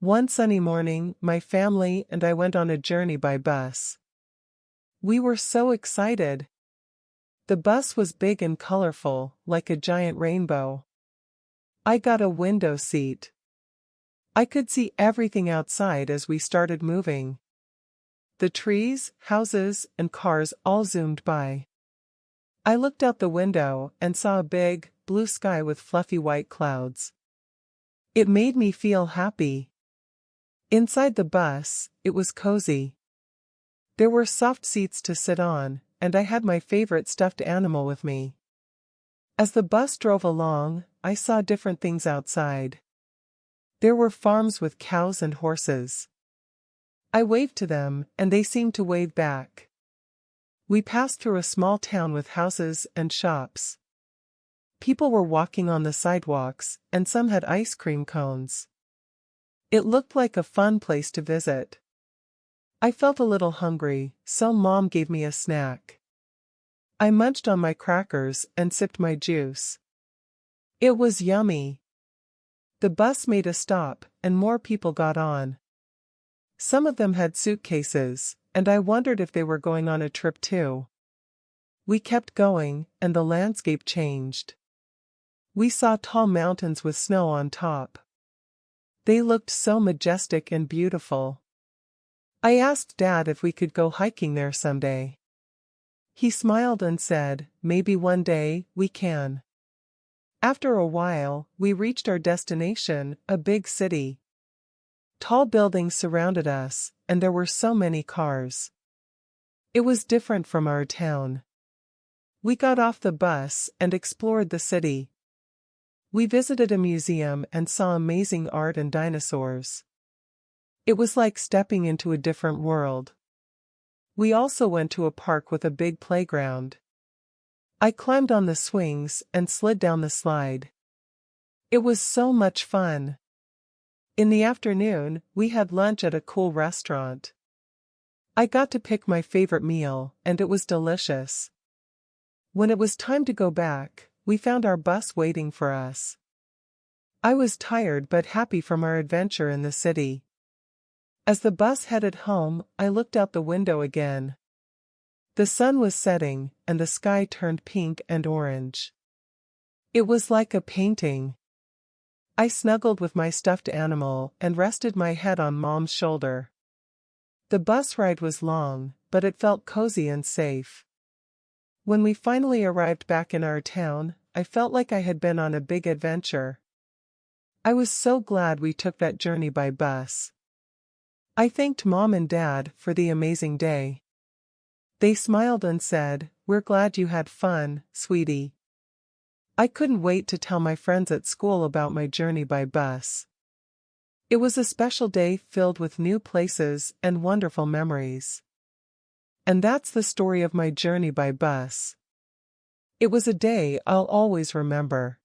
One sunny morning, my family and I went on a journey by bus. We were so excited. The bus was big and colorful, like a giant rainbow. I got a window seat. I could see everything outside as we started moving. The trees, houses, and cars all zoomed by. I looked out the window and saw a big, blue sky with fluffy white clouds. It made me feel happy. Inside the bus, it was cozy. There were soft seats to sit on, and I had my favorite stuffed animal with me. As the bus drove along, I saw different things outside. There were farms with cows and horses. I waved to them, and they seemed to wave back. We passed through a small town with houses and shops. People were walking on the sidewalks, and some had ice cream cones. It looked like a fun place to visit. I felt a little hungry, so Mom gave me a snack. I munched on my crackers and sipped my juice. It was yummy. The bus made a stop, and more people got on. Some of them had suitcases, and I wondered if they were going on a trip too. We kept going, and the landscape changed. We saw tall mountains with snow on top. They looked so majestic and beautiful. I asked Dad if we could go hiking there someday. He smiled and said, "Maybe one day, we can." After a while, we reached our destination, a big city. Tall buildings surrounded us, and there were so many cars. It was different from our town. We got off the bus and explored the city. We visited a museum and saw amazing art and dinosaurs. It was like stepping into a different world. We also went to a park with a big playground. I climbed on the swings and slid down the slide. It was so much fun. In the afternoon, we had lunch at a cool restaurant. I got to pick my favorite meal, and it was delicious. When it was time to go back, we found our bus waiting for us. I was tired but happy from our adventure in the city. As the bus headed home, I looked out the window again. The sun was setting, and the sky turned pink and orange. It was like a painting. I snuggled with my stuffed animal and rested my head on Mom's shoulder. The bus ride was long, but it felt cozy and safe. When we finally arrived back in our town, I felt like I had been on a big adventure. I was so glad we took that journey by bus. I thanked Mom and Dad for the amazing day. They smiled and said, "We're glad you had fun, sweetie." I couldn't wait to tell my friends at school about my journey by bus. It was a special day filled with new places and wonderful memories. And that's the story of my journey by bus. It was a day I'll always remember.